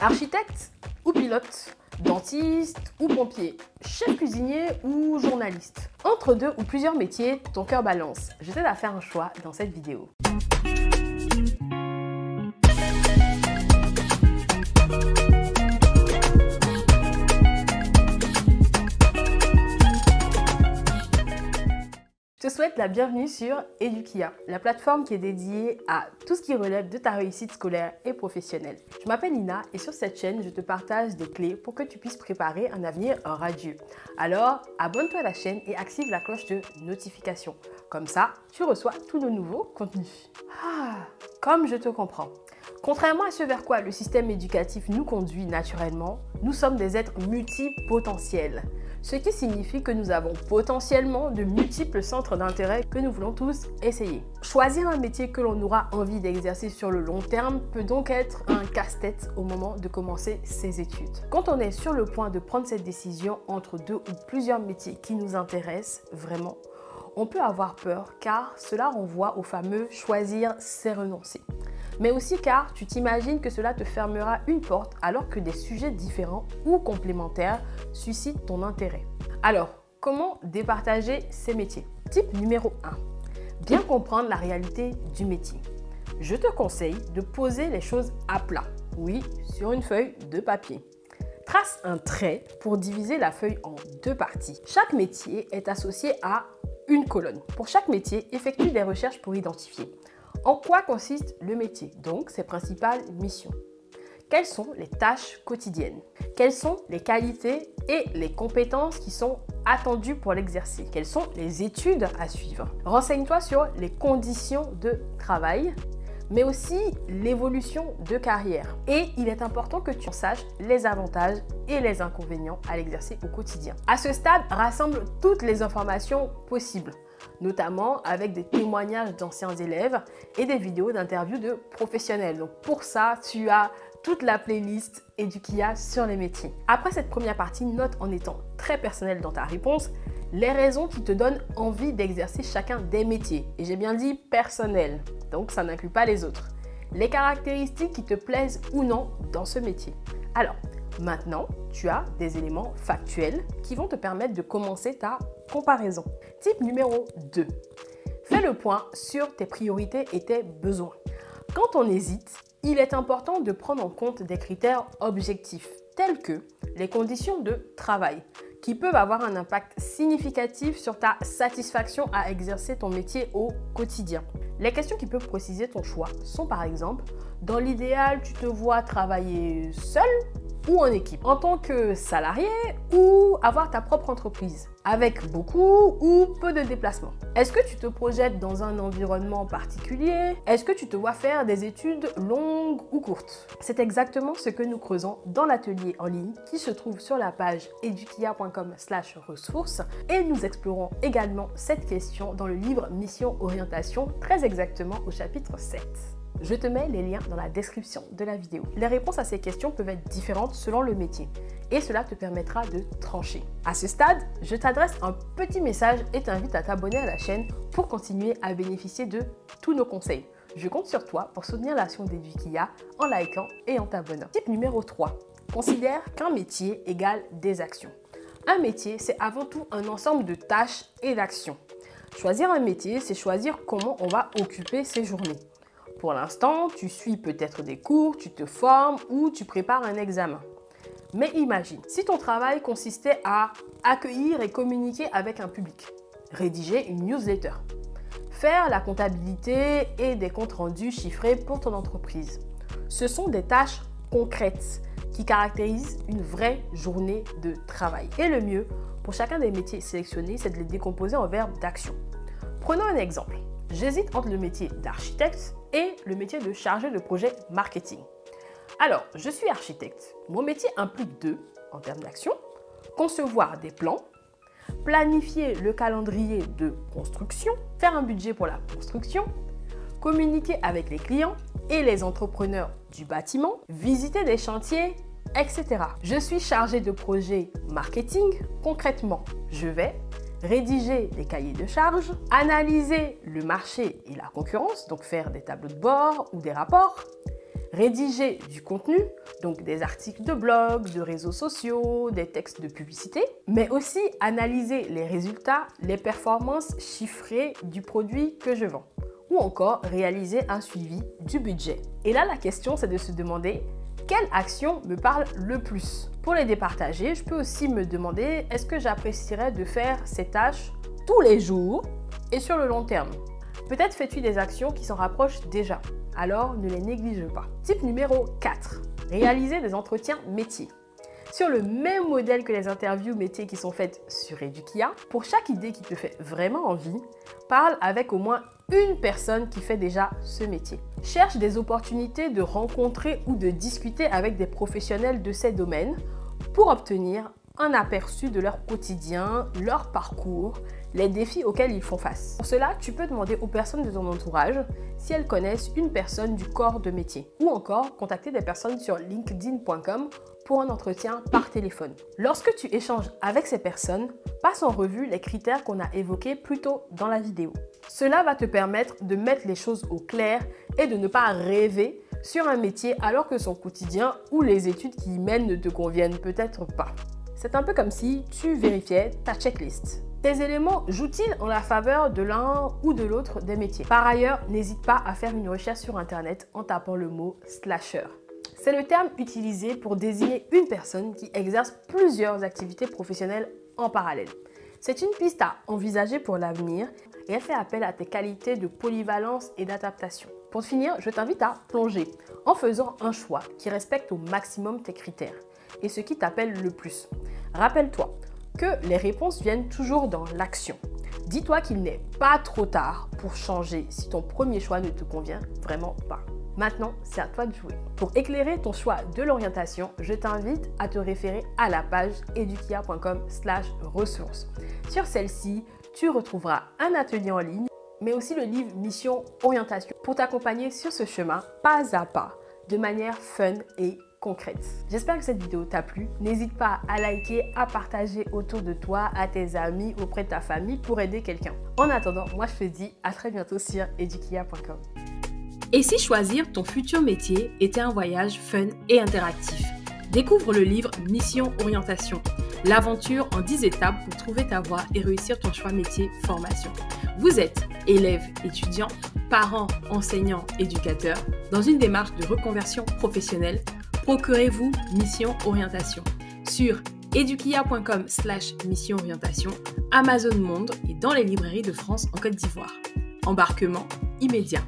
Architecte ou pilote, dentiste ou pompier, chef cuisinier ou journaliste. Entre deux ou plusieurs métiers, ton cœur balance. Je t'aide à faire un choix dans cette vidéo. Je te souhaite la bienvenue sur Edukia, la plateforme qui est dédiée à tout ce qui relève de ta réussite scolaire et professionnelle. Je m'appelle Nina et sur cette chaîne, je te partage des clés pour que tu puisses préparer un avenir radieux. Alors, abonne-toi à la chaîne et active la cloche de notification. Comme ça, tu reçois tous nos nouveaux contenus. Comme je te comprends. Contrairement à ce vers quoi le système éducatif nous conduit naturellement, nous sommes des êtres multipotentiels. Ce qui signifie que nous avons potentiellement de multiples centres d'intérêt que nous voulons tous essayer. Choisir un métier que l'on aura envie d'exercer sur le long terme peut donc être un casse-tête au moment de commencer ses études. Quand on est sur le point de prendre cette décision entre deux ou plusieurs métiers qui nous intéressent vraiment, on peut avoir peur car cela renvoie au fameux « choisir, c'est renoncer ». Mais aussi car tu t'imagines que cela te fermera une porte alors que des sujets différents ou complémentaires suscitent ton intérêt. Alors, comment départager ces métiers? Type numéro 1. Bien comprendre la réalité du métier. Je te conseille de poser les choses à plat, oui, sur une feuille de papier. Trace un trait pour diviser la feuille en deux parties. Chaque métier est associé à une colonne. Pour chaque métier, effectue des recherches pour identifier en quoi consiste le métier, donc ses principales missions. Quelles sont les tâches quotidiennes? Quelles sont les qualités et les compétences qui sont attendues pour l'exercer? Quelles sont les études à suivre? Renseigne-toi sur les conditions de travail, mais aussi l'évolution de carrière. Et il est important que tu saches les avantages et les inconvénients à l'exercer au quotidien. À ce stade, rassemble toutes les informations possibles, notamment avec des témoignages d'anciens élèves et des vidéos d'interviews de professionnels. Donc pour ça, tu as toute la playlist Edukia sur les métiers. Après cette première partie, note en étant très personnel dans ta réponse les raisons qui te donnent envie d'exercer chacun des métiers. Et j'ai bien dit personnel, donc ça n'inclut pas les autres. Les caractéristiques qui te plaisent ou non dans ce métier. Alors, maintenant, tu as des éléments factuels qui vont te permettre de commencer ta comparaison. Type numéro 2. Fais le point sur tes priorités et tes besoins. Quand on hésite, il est important de prendre en compte des critères objectifs, tels que les conditions de travail, qui peuvent avoir un impact significatif sur ta satisfaction à exercer ton métier au quotidien. Les questions qui peuvent préciser ton choix sont par exemple, dans l'idéal, tu te vois travailler seul ou en équipe, en tant que salarié ou avoir ta propre entreprise, avec beaucoup ou peu de déplacements. Est-ce que tu te projettes dans un environnement particulier? Est-ce que tu te vois faire des études longues ou courtes? C'est exactement ce que nous creusons dans l'atelier en ligne qui se trouve sur la page edukia.com/ressources et nous explorons également cette question dans le livre Mission Orientation, très exactement au chapitre 7. Je te mets les liens dans la description de la vidéo. Les réponses à ces questions peuvent être différentes selon le métier et cela te permettra de trancher. À ce stade, je t'adresse un petit message et t'invite à t'abonner à la chaîne pour continuer à bénéficier de tous nos conseils. Je compte sur toi pour soutenir l'action d'Edukia en likant et en t'abonnant. Type numéro 3. Considère qu'un métier égale des actions. Un métier, c'est avant tout un ensemble de tâches et d'actions. Choisir un métier, c'est choisir comment on va occuper ses journées. Pour l'instant, tu suis peut-être des cours, tu te formes ou tu prépares un examen. Mais imagine, si ton travail consistait à accueillir et communiquer avec un public, rédiger une newsletter, faire la comptabilité et des comptes rendus chiffrés pour ton entreprise. Ce sont des tâches concrètes qui caractérisent une vraie journée de travail. Et le mieux, pour chacun des métiers sélectionnés, c'est de les décomposer en verbes d'action. Prenons un exemple. J'hésite entre le métier d'architecte et le métier de chargé de projet marketing. Alors, je suis architecte. Mon métier implique deux, en termes d'action, concevoir des plans, planifier le calendrier de construction, faire un budget pour la construction, communiquer avec les clients et les entrepreneurs du bâtiment, visiter des chantiers, etc. Je suis chargé de projet marketing. Concrètement, je vais rédiger des cahiers de charges, analyser le marché et la concurrence, donc faire des tableaux de bord ou des rapports, rédiger du contenu, donc des articles de blog, de réseaux sociaux, des textes de publicité, mais aussi analyser les résultats, les performances chiffrées du produit que je vends, ou encore réaliser un suivi du budget. Et là, la question, c'est de se demander quelle action me parle le plus. Pour les départager, je peux aussi me demander est-ce que j'apprécierais de faire ces tâches tous les jours et sur le long terme. Peut-être fais-tu des actions qui s'en rapprochent déjà, alors ne les néglige pas. Type numéro 4, réaliser des entretiens métiers. Sur le même modèle que les interviews métiers qui sont faites sur Edukia, pour chaque idée qui te fait vraiment envie, parle avec au moins une personne qui fait déjà ce métier. Cherche des opportunités de rencontrer ou de discuter avec des professionnels de ces domaines pour obtenir un aperçu de leur quotidien, leur parcours, les défis auxquels ils font face. Pour cela, tu peux demander aux personnes de ton entourage si elles connaissent une personne du corps de métier ou encore contacter des personnes sur linkedin.com pour un entretien par téléphone. Lorsque tu échanges avec ces personnes, passe en revue les critères qu'on a évoqués plus tôt dans la vidéo. Cela va te permettre de mettre les choses au clair et de ne pas rêver sur un métier alors que son quotidien ou les études qui y mènent ne te conviennent peut-être pas. C'est un peu comme si tu vérifiais ta checklist. Ces éléments jouent-ils en la faveur de l'un ou de l'autre des métiers? Par ailleurs, n'hésite pas à faire une recherche sur Internet en tapant le mot slasher. C'est le terme utilisé pour désigner une personne qui exerce plusieurs activités professionnelles en parallèle. C'est une piste à envisager pour l'avenir et elle fait appel à tes qualités de polyvalence et d'adaptation. Pour finir, je t'invite à plonger en faisant un choix qui respecte au maximum tes critères et ce qui t'appelle le plus. Rappelle-toi que les réponses viennent toujours dans l'action. Dis-toi qu'il n'est pas trop tard pour changer si ton premier choix ne te convient vraiment pas. Maintenant, c'est à toi de jouer. Pour éclairer ton choix de l'orientation, je t'invite à te référer à la page edukia.com/ressources. Sur celle-ci, tu retrouveras un atelier en ligne, mais aussi le livre Mission Orientation pour t'accompagner sur ce chemin pas à pas, de manière fun et concrète. J'espère que cette vidéo t'a plu. N'hésite pas à liker, à partager autour de toi, à tes amis, auprès de ta famille pour aider quelqu'un. En attendant, moi je te dis à très bientôt sur edukia.com. Et si choisir ton futur métier était un voyage fun et interactif? Découvre le livre Mission Orientation, l'aventure en 10 étapes pour trouver ta voie et réussir ton choix métier formation. Vous êtes élève, étudiant, parent, enseignant, éducateur, dans une démarche de reconversion professionnelle. Procurez-vous Mission Orientation sur edukia.com/mission orientation, Amazon Monde et dans les librairies de France en Côte d'Ivoire. Embarquement immédiat.